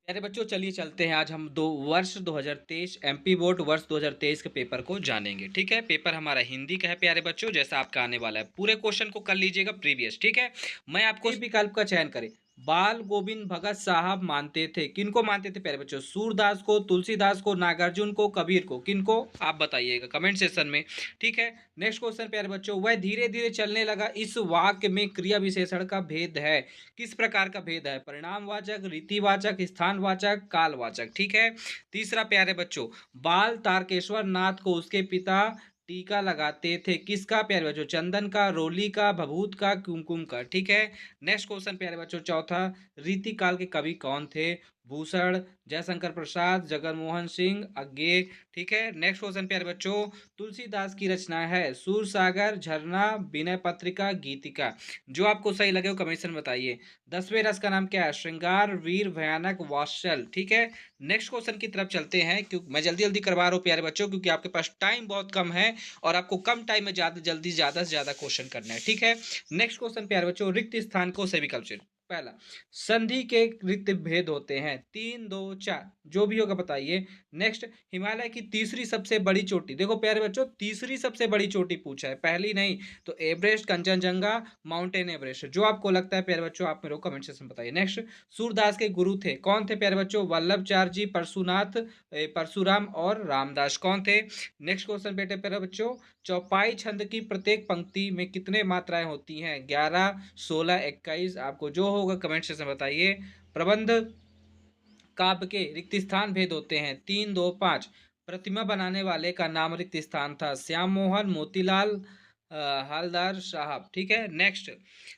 प्यारे बच्चों, चलिए चलते हैं। आज हम दो वर्ष 2023 एमपी बोर्ड वर्ष 2023 के पेपर को जानेंगे। ठीक है, पेपर हमारा हिंदी का है प्यारे बच्चों, जैसा आपका आने वाला है। पूरे क्वेश्चन को कर लीजिएगा प्रीवियस। ठीक है, मैं आपको इस विकल्प का चयन करें। बाल गोविंद भगत साहब मानते थे, किनको मानते थे प्यारे बच्चों? सूरदास को, तुलसीदास को, नागार्जुन को, कबीर को, किनको? आप बताइएगा कमेंट सेक्शन में। ठीक है, नेक्स्ट क्वेश्चन प्यारे बच्चों, वह धीरे धीरे चलने लगा, इस वाक्य में क्रिया विशेषण का भेद है। किस प्रकार का भेद है? परिणामवाचक, रीतिवाचक, स्थानवाचक, कालवाचक। ठीक है, तीसरा प्यारे बच्चों, बाल तारकेश्वर नाथ को उसके पिता टीका लगाते थे, किसका प्यारे बच्चों? चंदन का, रोली का, भभूत का, कुमकुम का। ठीक है, नेक्स्ट क्वेश्चन प्यारे बच्चों, चौथा, रीति काल के कवि कौन थे? भूषण, जयशंकर प्रसाद, जगनमोहन सिंह, अज्ञे। ठीक है, नेक्स्ट क्वेश्चन प्यारे बच्चों, तुलसीदास की रचना है सूरसागर, झरना, विनय पत्रिका, गीतिका। जो आपको सही लगे वो कमेंट में बताइए। 10वें रस का नाम क्या है? श्रृंगार, वीर, भयानक, वात्सल। ठीक है, नेक्स्ट क्वेश्चन की तरफ चलते हैं। क्योंकि मैं जल्दी जल्दी करवा रहा हूँ प्यारे बच्चों, क्योंकि आपके पास टाइम बहुत कम है और आपको कम टाइम में ज्यादा से ज्यादा क्वेश्चन करना है। ठीक है, नेक्स्ट क्वेश्चन प्यारे बच्चों, रिक्त स्थान को सही विकल्प चुनें। पहला, संधि के रिक्त भेद होते हैं, 3, 2, 4, जो भी होगा बताइए। नेक्स्ट, हिमालय की तीसरी सबसे बड़ी चोटी, देखो प्यारे बच्चों तीसरी सबसे बड़ी चोटी पूछा है, पहली नहीं। तो एवरेस्ट, कंचनजंगा, माउंटेन एवरेस्ट, जो आपको लगता है प्यारे बच्चों आप मेरे को कमेंट सेक्शन में बताइए। नेक्स्ट, सूरदास के गुरु थे, कौन थे प्यारे बच्चों? वल्लभचार्य जी, परशुनाथ, परशुराम और रामदास, कौन थे? नेक्स्ट क्वेश्चन बेटे प्यारे बच्चों, चौपाई छंद की प्रत्येक पंक्ति में कितने मात्राएं होती हैं? 11, 16, 21, आपको जो होगा कमेंट सेक्शन में बताइए। प्रबंध काव्य के रिक्त स्थान भेद होते हैं, 3, 2, 5। प्रतिमा बनाने वाले का नाम रिक्त स्थान था, श्याम मोहन, मोतीलाल, हालदार साहब। ठीक है, नेक्स्ट,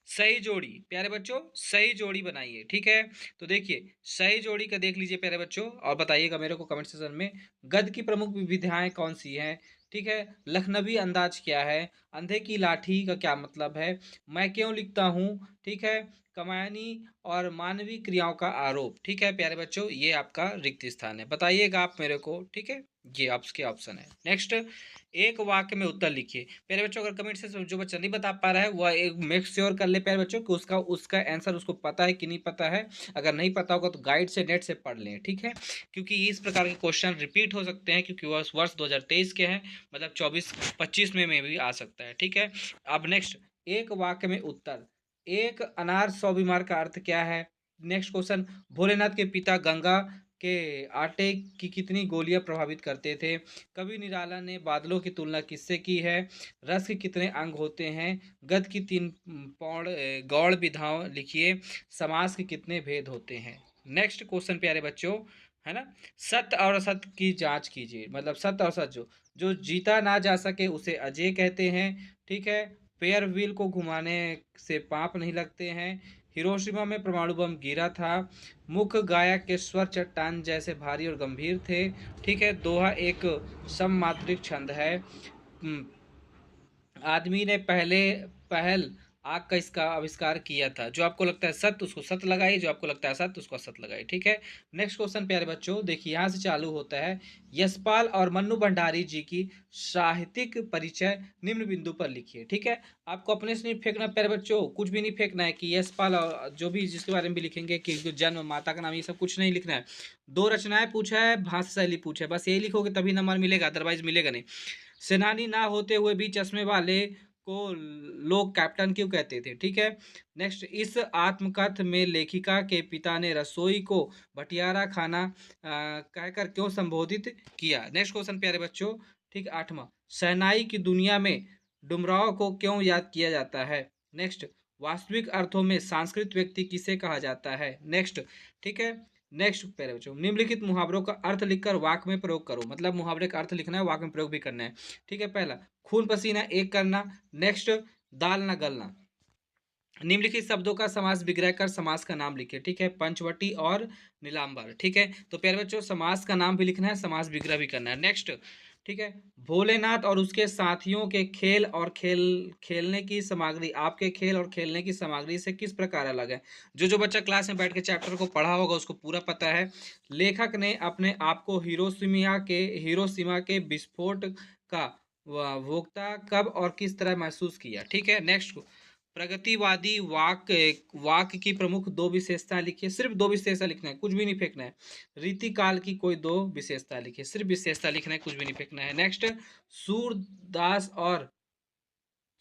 सही जोड़ी प्यारे बच्चों, सही जोड़ी बनाइए। ठीक है, तो देखिए सही जोड़ी का देख लीजिए प्यारे बच्चों और बताइएगा मेरे को कमेंट सेक्शन में। गद्य की प्रमुख विधाएं कौन सी हैं? ठीक है, लखनवी अंदाज क्या है? अंधे की लाठी का क्या मतलब है? मैं क्यों लिखता हूँ? ठीक है, कमायनी और मानवीय क्रियाओं का आरोप। ठीक है प्यारे बच्चों, ये आपका रिक्त स्थान है, बताइएगा आप मेरे को। ठीक है, ये आपके ऑप्शन है। नेक्स्ट, एक वाक्य में उत्तर लिखिए प्यारे बच्चों। अगर कमेंट से जो बच्चा नहीं बता पा रहा है वह एक मेक श्योर कर ले प्यारे बच्चों कि उसका उसका आंसर उसको पता है कि नहीं पता है। अगर नहीं पता होगा तो गाइड से, नेट से पढ़ लें। ठीक है, क्योंकि इस प्रकार के क्वेश्चन रिपीट हो सकते हैं, क्योंकि वह वर्ष 2023 के हैं, मतलब 24-25 में भी आ सकता है। ठीक है, अब नेक्स्ट, एक वाक्य में उत्तर, एक अनार 100 बीमार का अर्थ क्या है? नेक्स्ट क्वेश्चन, भोलेनाथ के पिता गंगा के आटे की कितनी गोलियां प्रभावित करते थे? कवि निराला ने बादलों की तुलना किससे की है? रस के कितने अंग होते हैं? गद्य की 3 गौड़ विधाओं लिखिए। समास के कितने भेद होते हैं? नेक्स्ट क्वेश्चन प्यारे बच्चों, है ना, सत्य और असत्य की जांच कीजिए। मतलब सत्य और सत्य, जो जो जीता ना जा सके उसे अजय कहते हैं। ठीक है, फेयर व्हील को घुमाने से पाप नहीं लगते हैं। हिरोशिमा में परमाणु बम गिरा था। मुख गायक के स्वर चट्टान जैसे भारी और गंभीर थे। ठीक है, दोहा एक सममात्रिक छंद है। आदमी ने पहल आग का इसका आविष्कार किया था। जो आपको लगता है सत्य उसको सत्य लगाइए, जो आपको लगता है असत्य उसको असत्य लगाइए। ठीक है, नेक्स्ट क्वेश्चन प्यारे बच्चों, देखिए यहाँ से चालू होता है। यशपाल और मन्नू भंडारी जी की साहित्यिक परिचय निम्न बिंदु पर लिखिए। ठीक है, आपको अपने से नहीं फेंकना प्यारे बच्चों, कुछ भी नहीं फेंकना है कि यशपाल और जो भी जिसके बारे में भी लिखेंगे कि जन्म, माता का नाम, ये सब कुछ नहीं लिखना है। 2 रचनाएं पूछा है, भाषा शैली पूछा है, बस यही लिखोगे तभी नंबर मिलेगा, अदरवाइज मिलेगा नहीं। सेनानी ना होते हुए भी चश्मे वाले को लोग कैप्टन क्यों कहते थे? ठीक है, नेक्स्ट, इस आत्मकथ में लेखिका के पिता ने रसोई को भटियारा खाना कहकर क्यों संबोधित किया? नेक्स्ट क्वेश्चन प्यारे बच्चों, ठीक, 8वां, शहनाई की दुनिया में डुमराव को क्यों याद किया जाता है? नेक्स्ट, वास्तविक अर्थों में संस्कृत व्यक्ति किसे कहा जाता है? नेक्स्ट, ठीक है, नेक्स्ट प्यारे बच्चों, निम्नलिखित मुहावरों का अर्थ लिखकर वाक्य में प्रयोग करो। मतलब मुहावरे का अर्थ लिखना है, वाक्य में प्रयोग भी करना है। ठीक है, पहला, खून पसीना एक करना। नेक्स्ट, दाल न गलना। निम्नलिखित शब्दों का समास विग्रह कर समास का नाम लिखिए। ठीक है, पंचवटी और नीलांबर। ठीक है, तो प्यारे बच्चों समास का नाम भी लिखना है, समास विग्रह भी करना है। नेक्स्ट, ठीक है, भोलेनाथ और उसके साथियों के खेल और खेलने की सामग्री आपके खेल और खेलने की सामग्री से किस प्रकार अलग है? जो बच्चा क्लास में बैठ के चैप्टर को पढ़ा होगा उसको पूरा पता है। लेखक ने अपने आप को हिरोशिमा के विस्फोट का वक्ता कब और किस तरह महसूस किया? ठीक है, नेक्स्ट, प्रगतिवादी वाक्य की प्रमुख दो विशेषताएं लिखिए, सिर्फ दो विशेषता लिखना है, कुछ भी नहीं फेंकना है। रीतिकाल की कोई दो विशेषता लिखिए, सिर्फ विशेषता लिखना है, कुछ भी नहीं फेंकना है। नेक्स्ट, सूरदास और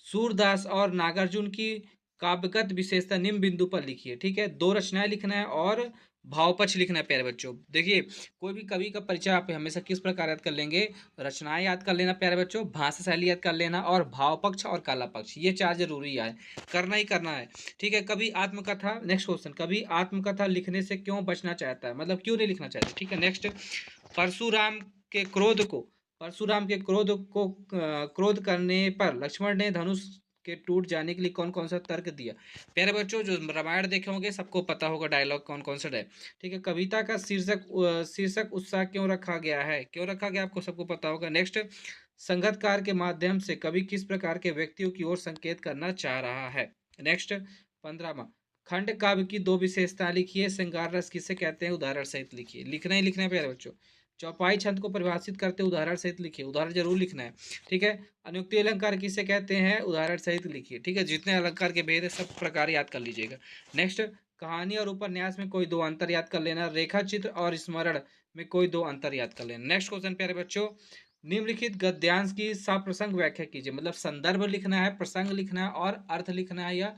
सूरदास और नागार्जुन की काव्यगत विशेषता निम्न बिंदु पर लिखिए। ठीक है, दो रचनाएं लिखना है और भावपक्ष लिखना है। प्यारे बच्चों देखिए, कोई भी कवि का परिचय आप हमेशा किस प्रकार याद कर लेंगे? रचनाएं याद कर लेना प्यारे बच्चों, भाषा शैली याद कर लेना, और भाव पक्ष और काला पक्ष, ये चार जरूरी है, करना ही करना है। ठीक है, कभी आत्मकथा, नेक्स्ट क्वेश्चन, कभी आत्मकथा लिखने से क्यों बचना चाहता है, मतलब क्यों नहीं लिखना चाहता? ठीक है, नेक्स्ट, परशुराम के क्रोध को परशुराम के क्रोध करने पर लक्ष्मण ने धनुष के टूट जाने के लिए कौन कौन सा तर्क दिया? प्यारे बच्चों, जो रामायण देखे होंगे सबको पता होगा डायलॉग कौन कौन सा है। ठीक है, कविता का शीर्षक उत्साह क्यों रखा गया है? क्यों रखा गया आपको सबको पता होगा। नेक्स्ट, संगतकार के माध्यम से कवि किस प्रकार के व्यक्तियों की ओर संकेत करना चाह रहा है? नेक्स्ट, 15वां, खंड काव्य की दो विशेषता लिखिए, श्रृंगार रस किसे कहते हैं, उदाहरण सहित लिखिए। लिखना ही लिखना है प्यारे बच्चों। चौपाई छंद को परिभाषित करते उदाहरण सहित लिखिए, उदाहरण जरूर लिखना है। ठीक है, अनुक्ति अलंकार किसे कहते हैं, उदाहरण सहित लिखिए। ठीक है, जितने अलंकार के भेद है सब प्रकार याद कर लीजिएगा। नेक्स्ट, कहानी और उपन्यास में कोई दो अंतर याद कर लेना, रेखा चित्र और स्मरण में कोई दो अंतर याद कर लेना। नेक्स्ट क्वेश्चन प्यारे बच्चों, निम्नलिखित गद्यांश की सप्रसंग व्याख्या कीजिए, मतलब संदर्भ लिखना है, प्रसंग लिखना है और अर्थ लिखना है, या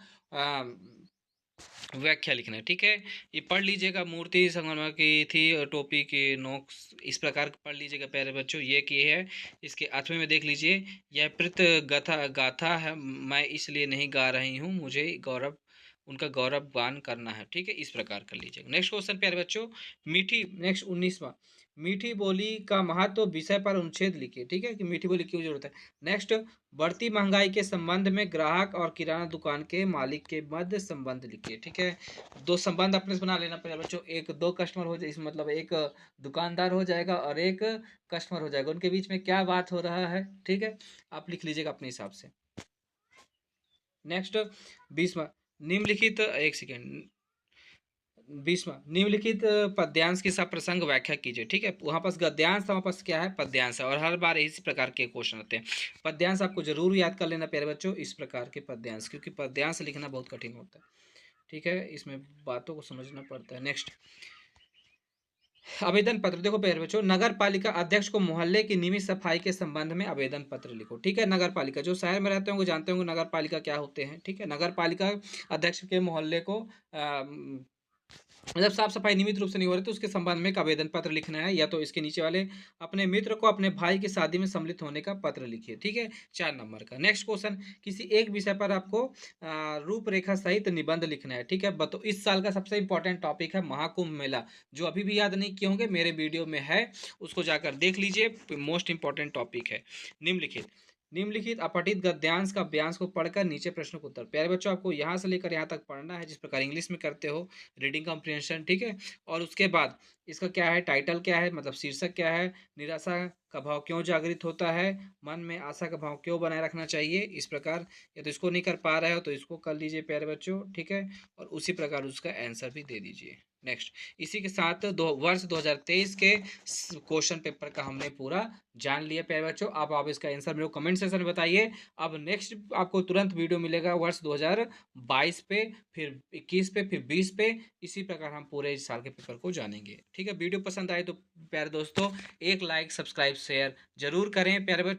व्याख्या लिखना है। ठीक है, ये पढ़ लीजिएगा, मूर्ति संगमरमर की थी, टोपी के नोक्स, इस प्रकार पढ़ लीजिएगा प्यारे बच्चों। ये की है, इसके आठवें में देख लीजिए, यह प्रीत गाथा गाथा है, मैं इसलिए नहीं गा रही हूँ, मुझे गौरव उनका गौरवगान करना है। ठीक है, इस प्रकार कर लीजिएगा। नेक्स्ट क्वेश्चन प्यारे बच्चों, मीठी, नेक्स्ट 19वां, मीठी बोली का महत्व विषय पर अनुच्छेद लिखिए। ठीक है, कि मीठी बोली क्यों जरूरत है। नेक्स्ट, बढ़ती महंगाई के संबंध में ग्राहक और किराना दुकान के मालिक के मध्य संबंध लिखिए। ठीक है, दो संबंध अपने से बना लेना पड़ेगा बच्चों, एक दो कस्टमर हो जाए, मतलब एक दुकानदार हो जाएगा और एक कस्टमर हो जाएगा, उनके बीच में क्या बात हो रहा है। ठीक है, आप लिख लीजिएगा अपने हिसाब से। नेक्स्ट, 20वां, निम्नलिखित, एक सेकेंड, 20वां, निम्नलिखित पद्यांश की सप्रसंग व्याख्या कीजिए। ठीक है, वहाँ पास गद्यांश था, वहाँ पास क्या है, पद्यांश है, और हर बार इसी प्रकार के क्वेश्चन आते हैं। पद्यांश आपको जरूर याद कर लेना प्यारे बच्चों, इस प्रकार के पद्यांश, क्योंकि पद्यांश लिखना बहुत कठिन होता है। ठीक है, इसमें बातों को समझना पड़ता है। नेक्स्ट, आवेदन पत्र, देखो प्यारे बच्चों, नगर पालिका अध्यक्ष को मोहल्ले की नियमित सफाई के संबंध में आवेदन पत्र लिखो। ठीक है, नगर पालिका, जो शहर में रहते होंगे जानते होंगे नगर पालिका क्या होते हैं। ठीक है, नगर पालिका अध्यक्ष के मोहल्ले को मतलब साफ सफाई नियमित रूप से नहीं हो रही तो उसके संबंध में एक आवेदन पत्र लिखना है, या तो इसके नीचे वाले, अपने मित्र को अपने भाई की शादी में सम्मिलित होने का पत्र लिखिए। ठीक है, 4 नंबर का। नेक्स्ट क्वेश्चन, किसी एक विषय पर आपको रूपरेखा सहित निबंध लिखना है। ठीक है, तो इस साल का सबसे इंपॉर्टेंट टॉपिक है महाकुंभ मेला, जो अभी भी याद नहीं किए होंगे मेरे वीडियो में है, उसको जाकर देख लीजिए, मोस्ट इंपॉर्टेंट टॉपिक है। निम्नलिखित अपठित गद्यांश का व्यांश को पढ़कर नीचे प्रश्नों का उत्तर। प्यारे बच्चों, आपको यहाँ से लेकर यहाँ तक पढ़ना है, जिस प्रकार इंग्लिश में करते हो, रीडिंग कॉम्प्रिहेंशन। ठीक है, और उसके बाद इसका क्या है, टाइटल क्या है, मतलब शीर्षक क्या है, निराशा का भाव क्यों जागृत होता है, मन में आशा का भाव क्यों बनाए रखना चाहिए, इस प्रकार। या तो इसको नहीं कर पा रहे हो तो इसको कर लीजिए प्यारे बच्चों। ठीक है, और उसी प्रकार उसका आंसर भी दे दीजिए। नेक्स्ट, इसी के साथ वर्ष 2023 के क्वेश्चन पेपर का हमने पूरा जान लिया प्यारे बच्चों। अब आप इसका आंसर मेरे को कमेंट सेक्शन में बताइए। अब नेक्स्ट आपको तुरंत वीडियो मिलेगा वर्ष 2022 पे, फिर 21 पे, फिर 20 पे, इसी प्रकार हम पूरे इस साल के पेपर को जानेंगे। ठीक है, वीडियो पसंद आए तो प्यारे दोस्तों एक लाइक, सब्सक्राइब, शेयर जरूर करें प्यारे बच्चों।